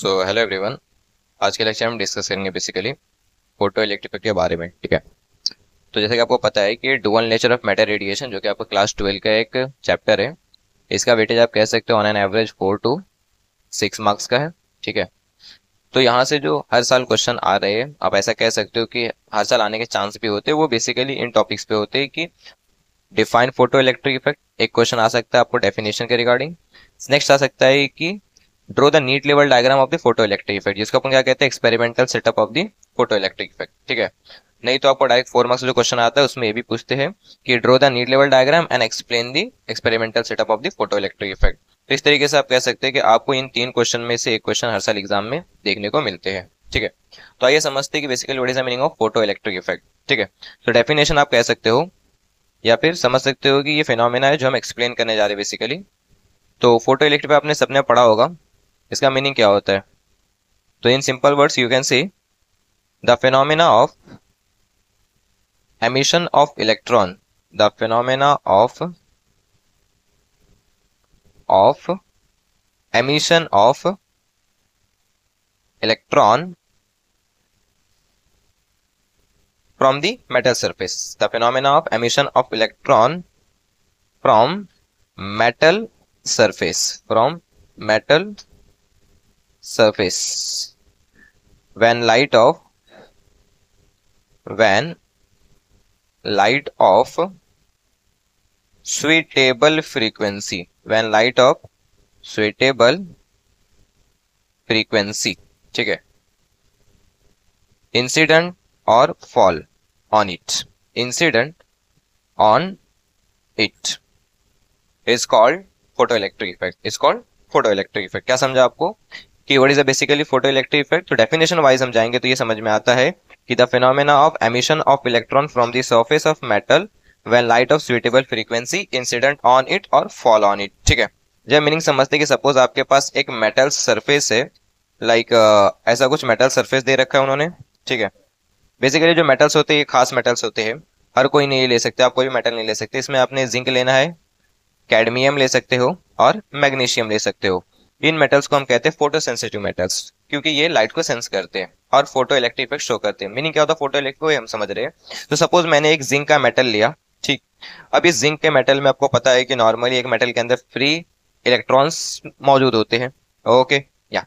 So hello everyone. आज के lecture में डिस्कस करेंगे बेसिकली फोटो इलेक्ट्रिक इफेक्ट के बारे में। ठीक है, तो जैसे कि आपको पता है कि dual nature of matter radiation जो कि आपका क्लास 12 का एक चैप्टर है, इसका वेटेज आप कह सकते हो on an average 4 to 6 marks का है। ठीक है, तो यहाँ से जो हर साल क्वेश्चन आ रहे हैं, आप ऐसा कह सकते हो कि हर साल आने के चांस भी होते हैं, वो बेसिकली इन टॉपिक्स पे होते हैं कि डिफाइन फोटो इलेक्ट्रिक इफेक्ट। एक क्वेश्चन आ सकता है आपको डेफिनेशन के रिगार्डिंग। नेक्स्ट आ सकता है कि draw the neat level diagram of the photo electric effect, जिसको अपन क्या कहते हैं, experimental setup of the photo electric effect. ठीक है, नहीं तो आपको डायरेक्ट 4 मार्क्स जो क्वेश्चन आता है उसमें ये भी पूछते हैं कि draw the neat level diagram and explain the experimental setup of the photo electric effect. तो इस तरीके से आप कह सकते हैं कि आपको इन 3 क्वेश्चन में से एक क्वेश्चन हर साल एग्जाम में देखने को मिलते हैं। ठीक है, तो आइए समझते हैं कि basically what is the meaning of photo electric effect. ठीक है, तो डेफिनेशन आप कह सकते हो या फिर समझ सकते हो कि ये फिनोमेना है जो हम एक्सप्लेन करने जा रहे हैं बेसिकली। तो फोटो इलेक्ट्रिक पे आपने सबने पढ़ा होगा, इसका मीनिंग क्या होता है। तो in simple words you can से the phenomena of emission of electron, the phenomena of emission of electron from the metal surface, the phenomena of emission of electron from metal surface when light of suitable frequency, ठीक है, incident और fall on it, is called photoelectric effect। क्या समझा आपको कि what is the basically photoelectric effect. तो definition wise हम जाएंगे तो ये समझ में आता है कि the phenomena of emission of electron from the surface of metal when light of suitable frequency incident on it और फॉल ऑन इट। ठीक है, जब मीनिंग समझते हैं कि सपोज आपके पास एक मेटल सरफेस है, लाइक ऐसा कुछ मेटल सरफेस दे रखा है उन्होंने। ठीक है, बेसिकली जो मेटल्स होते हैं ये खास मेटल्स होते हैं, हर कोई नहीं ले सकते, आप कोई भी मेटल नहीं ले सकते। इसमें आपने जिंक लेना है, कैडमियम ले सकते हो और मैग्नीशियम ले सकते हो। इन मेटल्स को हम कहते हैं फोटो सेंसिटिव मेटल्स, क्योंकि ये लाइट को सेंस करते हैं और फोटो इलेक्ट्रिक इफेक्ट शो करते हैं। मीनिंग क्या होता है फोटो इलेक्ट्रिक, को हम समझ रहे हैं। तो सपोज मैंने एक जिंक का मेटल लिया, ठीक। अब इस जिंक के मेटल में आपको पता है कि नॉर्मली एक मेटल के अंदर फ्री इलेक्ट्रॉन्स मौजूद होते हैं। ओके, या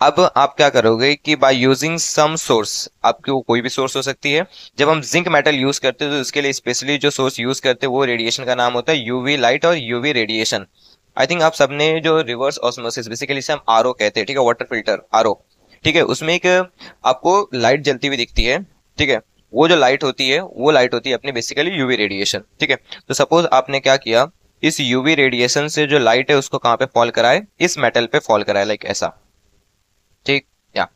अब आप क्या करोगे कि बाय यूजिंग सम सोर्स, आपकी वो कोई भी सोर्स हो सकती है। जब हम जिंक मेटल यूज करते हैं तो उसके लिए स्पेशली जो सोर्स यूज करते हैं वो रेडिएशन का नाम होता है यूवी लाइट और यूवी रेडिएशन। आई थिंक आप सबने जो रिवर्स ऑस्मोसिस, बेसिकली इसे हम आरओ कहते हैं, ठीक है, वाटर फिल्टर आरओ। ठीक है, उसमें एक आपको लाइट जलती हुई दिखती है। ठीक है, वो जो लाइट होती है वो लाइट होती है अपनी बेसिकली यूवी रेडिएशन। ठीक है, तो सपोज आपने क्या किया, इस यूवी रेडिएशन से जो लाइट है उसको कहाँ पे फॉल कराए, इस मेटल पे फॉल कराए, लाइक ऐसा। ठीक, या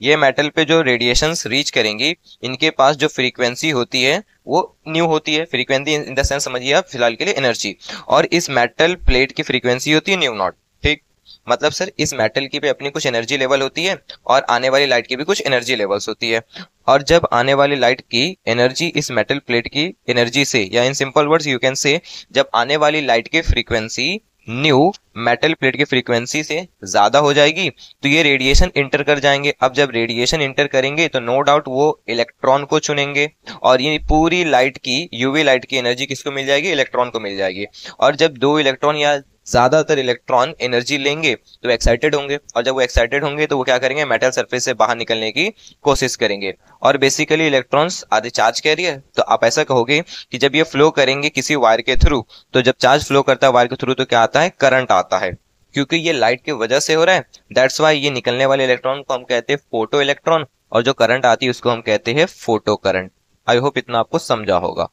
ये मेटल पे जो रेडिएशंस रीच करेंगी, इनके पास जो फ्रीक्वेंसी होती है वो न्यू होती है। फ्रीक्वेंसी इन द सेंस समझिए आप फिलहाल के लिए एनर्जी, और इस मेटल प्लेट की फ्रीक्वेंसी होती है न्यू नॉट। ठीक, मतलब सर इस मेटल की भी अपनी कुछ एनर्जी लेवल होती है और आने वाली लाइट की भी कुछ एनर्जी लेवल्स होती है। और जब आने वाली लाइट की एनर्जी इस मेटल प्लेट की एनर्जी से, या in simple words you can से, जब आने वाली लाइट की फ्रीक्वेंसी न्यू मेटल प्लेट की फ्रीक्वेंसी से ज्यादा हो जाएगी तो ये रेडिएशन इंटर कर जाएंगे। अब जब रेडिएशन इंटर करेंगे तो नो डाउट वो इलेक्ट्रॉन को चुनेंगे और ये पूरी लाइट की, यूवी लाइट की एनर्जी किसको मिल जाएगी, इलेक्ट्रॉन को मिल जाएगी। और जब दो इलेक्ट्रॉन या ज्यादातर इलेक्ट्रॉन एनर्जी लेंगे तो एक्साइटेड होंगे, और जब वो एक्साइटेड होंगे तो वो क्या करेंगे, मेटल सरफेस से बाहर निकलने की कोशिश करेंगे। और बेसिकली इलेक्ट्रॉन्स आधे चार्ज कैरियर, तो आप ऐसा कहोगे कि जब ये फ्लो करेंगे किसी वायर के थ्रू, तो जब चार्ज फ्लो करता है वायर के थ्रू तो क्या आता है, करंट आता है, क्योंकि ये लाइट की वजह से हो रहा है। दैट्स वाई ये निकलने वाले इलेक्ट्रॉन को हम कहते हैं फोटो इलेक्ट्रॉन, और जो करंट आती है उसको हम कहते हैं फोटो करंट। आई होप इतना आपको समझा होगा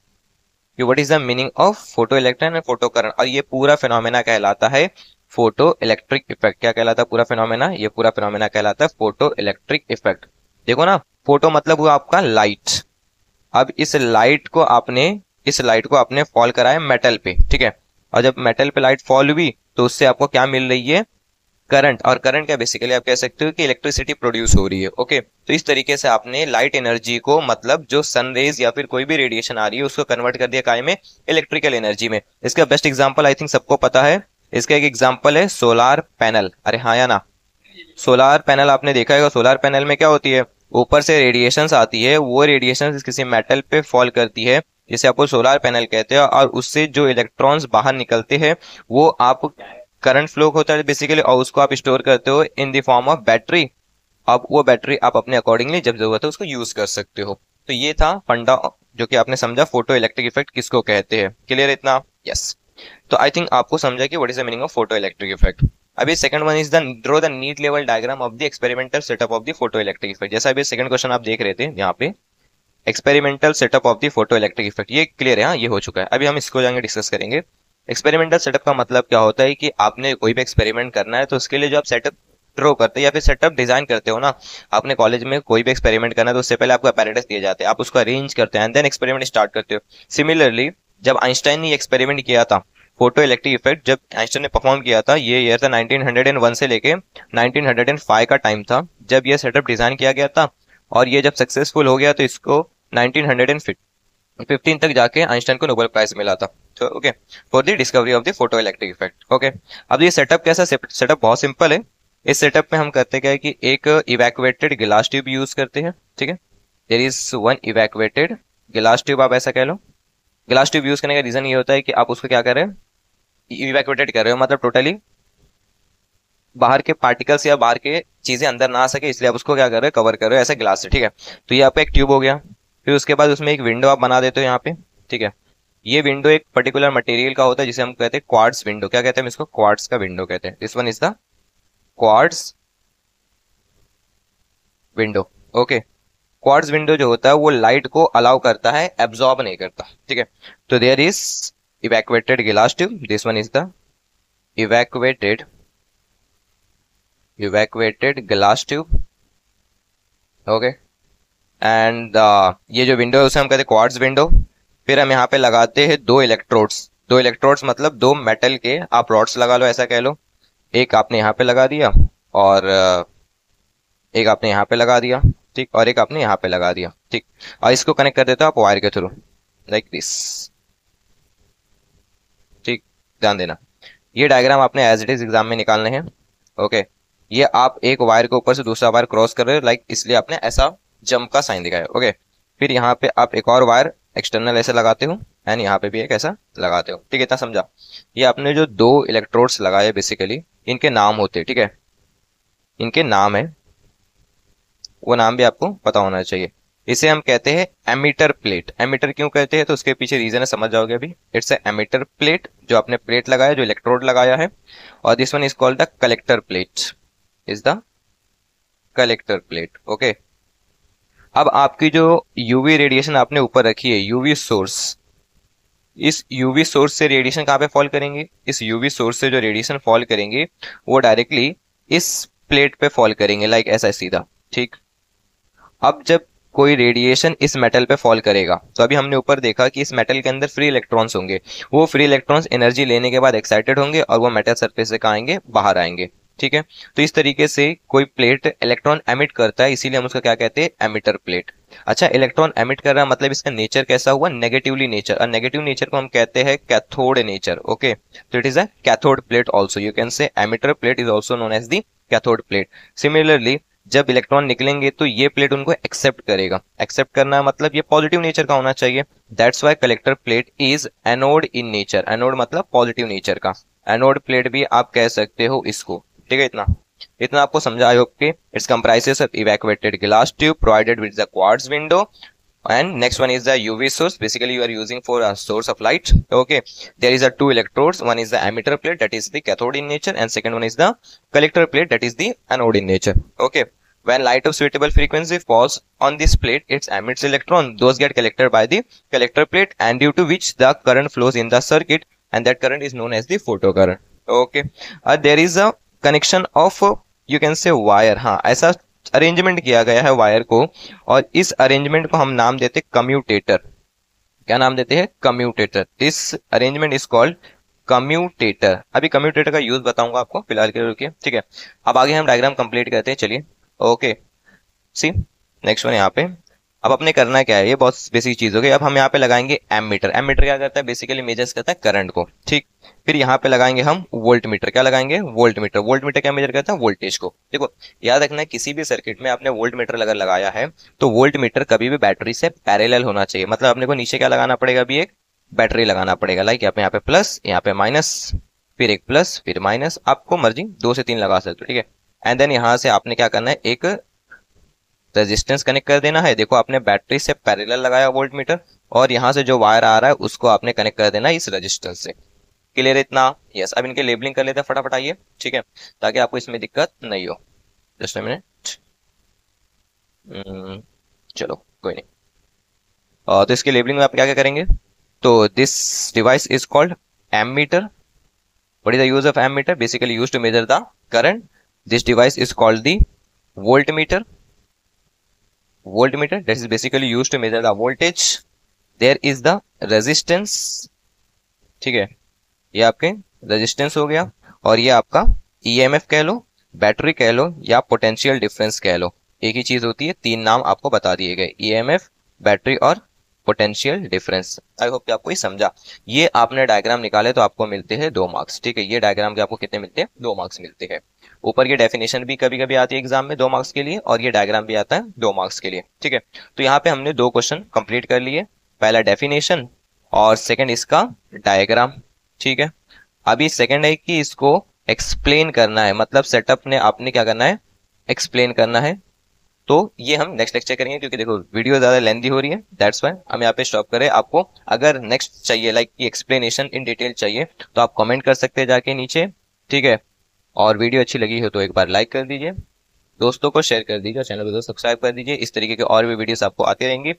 कि what is the meaning of photo electron and photo current. और ये पूरा फिनोमेना कहलाता है फोटो इलेक्ट्रिक इफेक्ट। क्या कहलाता है पूरा फिनोमेना, ये पूरा फिनोमेना कहलाता है फोटो इलेक्ट्रिक इफेक्ट। देखो ना, फोटो मतलब हुआ आपका लाइट। अब इस लाइट को आपने फॉल कराया मेटल पे, ठीक है, और जब मेटल पे लाइट फॉल हुई तो उससे आपको क्या मिल रही है, करंट। और करंट क्या, बेसिकली आप कह सकते हो कि इलेक्ट्रिसिटी प्रोड्यूस हो रही है। ओके, तो इस तरीके से आपने लाइट एनर्जी को, मतलब जो सन रेज या फिर कोई भी रेडिएशन आ रही है उसको कन्वर्ट कर दिया काय में, इलेक्ट्रिकल एनर्जी में। इसका बेस्ट एग्जांपल आई थिंक सबको पता है, इसका एक एग्जांपल है सोलार पैनल। अरे हाँ या ना, सोलार पैनल आपने देखा है, सोलार पैनल में क्या होती है, ऊपर से रेडिएशंस आती है, वो रेडिएशंस किसी मेटल पे फॉल करती है जिसे आपको सोलार पैनल कहते हैं, और उससे जो इलेक्ट्रॉन्स बाहर निकलते हैं वो आप करंट फ्लो होता है बेसिकली, और उसको आप स्टोर करते हो in the form of battery. अब वो बैटरी आप अपने अकॉर्डिंगली जब जरूरत है उसको यूज कर सकते हो। तो ये था फंडा जो कि आपने समझा फोटो इलेक्ट्रिक इफेक्ट किसको कहते हैं। क्लियर इतना? यस। तो आई थिंक आपको समझा कि what is the meaning of photo electric effect. अभी second one is the draw the neat level diagram of the experimental setup of the photo electric effect. जैसा अभी सेकंड क्वेश्चन आप देख रहे थे यहाँ पे, experimental setup of the photo electric effect, ये क्लियर है, हाँ ये हो चुका है। अभी हम इसको जाएंगे डिस्कस करेंगे। एक्सपेरिमेंटल सेटअप का मतलब क्या होता है कि आपने कोई भी एक्सपेरिमेंट करना है तो उसके लिए जो आप सेटअप ड्रॉ करते हैं या फिर सेटअप डिजाइन करते हो ना, आपने कॉलेज में कोई भी एक्सपेरिमेंट करना है तो उससे पहले आपको अपैरेटस दिए जाते हैं, आप उसको अरेंज करते हैं एंड देन एक्सपेरिमेंट स्टार्ट करते हो। सिमिलरली जब आइंस्टाइन ने एक्सपेरिमेंट किया था फोटो इलेक्ट्रिक इफेक्ट, जब आइंस्टाइन ने परफॉर्म किया था, ये ईयर था 1901 से लेके 1905 का टाइम था जब ये सेटअप डिजाइन किया गया था, और ये जब सक्सेसफुल हो गया तो इसको 1915 तक जाके आइंस्टाइन को नोबेल प्राइज मिला था। तो okay, for the discovery of the photo electric effect. Okay, अब ये सेटअप कैसा, सेटअप बहुत सिंपल है। इस सेटअप में हम करते क्या है कि एक इवैक्यूएटेड गिलास ट्यूब यूज करते हैं, ठीक है। देयर इज वन इवैक्यूएटेड गिलास ट्यूब, आप ऐसा कह लो। गिलास ट्यूब यूज करने का रीजन ये होता है कि आप उसको क्या कर रहे हैं, इवैक्यूएटेड कर रहे हो, मतलब टोटली बाहर के पार्टिकल्स या बाहर के चीजें अंदर ना आ सके, इसलिए आप उसको क्या कर रहे हो, कवर कर रहे हो ऐसे ग्लास से, ठीक है। तो ये आपका एक ट्यूब हो गया। फिर उसके बाद उसमें एक विंडो आप बना देते हो यहाँ पे, ठीक है। ये विंडो एक पर्टिकुलर मटेरियल का होता है जिसे हम कहते हैं क्वार्ट्ज विंडो। क्या कहते हैं हम इसको, क्वार्ट्ज का विंडो कहते हैं। This one is the quartz window. Okay, quartz window जो होता है वो लाइट को अलाउ करता है, एब्जॉर्ब नहीं करता, ठीक है। तो देयर इज इवैक्यूएटेड गिलास tube, this one is the evacuated glass tube. Okay, and ये जो विंडो है उसे हम कहते हैं क्वार्ट्ज विंडो। फिर हम यहाँ पे लगाते हैं दो इलेक्ट्रोड्स, दो इलेक्ट्रोड्स मतलब दो मेटल के आप रॉड्स लगा लो, ऐसा कह लो। एक आपने यहाँ पे लगा दिया और एक आपने यहाँ पे लगा दिया, ठीक, और एक आपने यहाँ पे लगा दिया, ठीक। और इसको कनेक्ट कर देते हो आप वायर के थ्रू, लाइक दिस, ठीक। ध्यान देना, ये डायग्राम आपने एज इट इज एग्जाम में निकालने हैं। ओके, ये आप एक वायर के ऊपर से दूसरा वायर क्रॉस कर रहे हो, लाइक इसलिए आपने ऐसा जंप का साइन दिखाया। ओके, फिर यहाँ पे आप एक और वायर एक्सटर्नल ऐसे लगाते हो एंड यहाँ पे भी एक ऐसा लगाते हो, ठीक है। इतना समझा? ये आपने जो दो इलेक्ट्रोड्स लगाए बेसिकली, इनके नाम होते हैं, ठीक है, इनके नाम है, वो नाम भी आपको पता होना चाहिए। इसे हम कहते हैं एमीटर प्लेट। एमीटर क्यों कहते हैं तो उसके पीछे रीजन है, समझ जाओगे अभी। इट्स ए एमीटर प्लेट, जो आपने प्लेट लगाया, जो इलेक्ट्रोड लगाया है। और this one is called the collector plate, is the collector plate. Okay, अब आपकी जो यूवी रेडिएशन आपने ऊपर रखी है, यूवी सोर्स, इस यूवी सोर्स से रेडिएशन कहाँ पे फॉल करेंगे, इस यूवी सोर्स से जो रेडिएशन फॉल करेंगे वो डायरेक्टली इस प्लेट पे फॉल करेंगे, लाइक ऐसा सीधा, ठीक। अब जब कोई रेडिएशन इस मेटल पे फॉल करेगा तो अभी हमने ऊपर देखा कि इस मेटल के अंदर फ्री इलेक्ट्रॉन्स होंगे, वो फ्री इलेक्ट्रॉन्स एनर्जी लेने के बाद एक्साइटेड होंगे और वो मेटल सरफेस से कहाँ आएंगे, बाहर आएंगे, ठीक है। तो इस तरीके से कोई प्लेट इलेक्ट्रॉन एमिट करता है, इसीलिए हम उसका क्या कहते हैं, एमिटर प्लेट। अच्छा, इलेक्ट्रॉन एमिट कर रहा है मतलब इसका नेचर कैसा हुआ, नेगेटिवली नेचर, और नेगेटिव नेचर को हम कहते हैं कैथोड नेचर। ओके, तो it is a cathode plate also, you can say emitter plate is also known as the cathode plate. Similarly जब इलेक्ट्रॉन निकलेंगे तो ये प्लेट उनको एक्सेप्ट करेगा। एक्सेप्ट करना मतलब ये पॉजिटिव नेचर का होना चाहिए, that's why collector plate is anode in nature. Anode मतलब पॉजिटिव नेचर का, एनोड प्लेट भी आप कह सकते हो इसको, ठीक है। इतना इतना आपको समझा, आई होप कि it's comprises of evacuated glass tube provided with the quartz window, and next one is the UV source. Basically you are using for a source of light. Okay, there is a two electrodes, one is the emitter plate, that is the cathode in nature, and second one is the collector plate, that is the anode in nature. Okay, when light of suitable frequency falls on this plate, it emits electron, those get collected by the collector plate, and due to which the current flows in the circuit, and that current is known as the photocurrent. Okay, there is a connection of you can say wire, हाँ ऐसा arrangement किया गया है wire को, और इस arrangement को हम नाम देते हैं कम्यूटेटर। क्या नाम देते हैं, commutator. This arrangement is called commutator. अभी कम्यूटेटर का यूज बताऊंगा आपको, फिलहाल के लिए रुकिए, ठीक है। अब आगे हम डायग्राम कंप्लीट करते हैं, चलिए। ओके, सी नेक्स्ट वन यहाँ पे, अब अपने करना क्या है, ये बहुत बेसिक चीज हो गई। अब हम यहाँ पे लगाएंगे एमीटर। एमीटर क्या करता है, बेसिकली मेजर्स करता है करंट को, ठीक। फिर यहाँ पे लगाएंगे हम वोल्ट मीटर। क्या लगाएंगे, वोल्ट मीटर। वोल्ट मीटर क्या मेजर करता है, वोल्टेज को। देखो याद रखना है, किसी भी सर्किट में आपने वोल्ट मीटर अगर लगाया है तो वोल्ट मीटर कभी भी बैटरी से पैरेलल होना चाहिए। मतलब अपने को नीचे क्या लगाना पड़ेगा, अभी एक बैटरी लगाना पड़ेगा। लाइक यहाँ पे प्लस, यहाँ पे माइनस, फिर एक प्लस फिर माइनस, आपको मर्जी 2 से 3 लगा सकते हो, ठीक है। एंड देन यहाँ से आपने क्या करना है, एक रेजिस्टेंस कनेक्ट कर देना है। देखो आपने बैटरी से पैरेलल लगाया वोल्ट मीटर, और यहाँ से जो वायर आ रहा है उसको आपने कनेक्ट कर देना इस रेजिस्टेंस से। क्लियर है इतना? यस। अब इनके लेबलिंग कर लेते हैं फटाफट, आइए, ठीक है, ताकि आपको इसमें दिक्कत नहीं हो। Just a minute. चलो कोई नहीं। तो इसके लेबलिंग में आप क्या क्या करेंगे, तो this device is called ammeter. What is the use of ammeter, basically use to measure the current. This device is called the volt meter. Volt meter that is basically use to measure the voltage. There is the resistance, ठीक है, ये आपके resistance हो गया। और ये आपका EMF कह लो, बैटरी कह लो, या पोटेंशियल डिफरेंस कह लो, एक ही चीज होती है, 3 नाम आपको बता दिए गए, ईएमएफ, बैटरी और पोटेंशियल डिफरेंस। आई होप कि आपको ये समझा। ये आपने डायग्राम निकाले तो आपको मिलते हैं 2 मार्क्स, ठीक है। ये डायग्राम के आपको कितने मिलते हैं, 2 मार्क्स मिलते हैं। ऊपर की डेफिनेशन भी कभी कभी आती है एग्जाम में 2 मार्क्स के लिए, और ये डायग्राम भी आता है 2 मार्क्स के लिए, ठीक है। तो यहाँ पे हमने 2 क्वेश्चन कंप्लीट कर लिए, पहला डेफिनेशन और सेकंड इसका डायग्राम, ठीक है। अभी सेकंड है कि इसको एक्सप्लेन करना है, मतलब सेटअप ने आपने क्या करना है, एक्सप्लेन करना है। तो ये हम नेक्स्ट लेक्चर करेंगे, क्योंकि देखो वीडियो ज्यादा लेंथी हो रही है, दैट्स व्हाई हम यहाँ पे स्टॉप करें। आपको अगर नेक्स्ट चाहिए, लाइक की एक्सप्लेनेशन इन डिटेल चाहिए, तो आप कमेंट कर सकते हैं जाके नीचे, ठीक है। और वीडियो अच्छी लगी हो तो एक बार लाइक कर दीजिए, दोस्तों को शेयर कर दीजिए, चैनल को सब्सक्राइब कर दीजिए। इस तरीके के और भी वीडियोस आपको आती रहेंगी।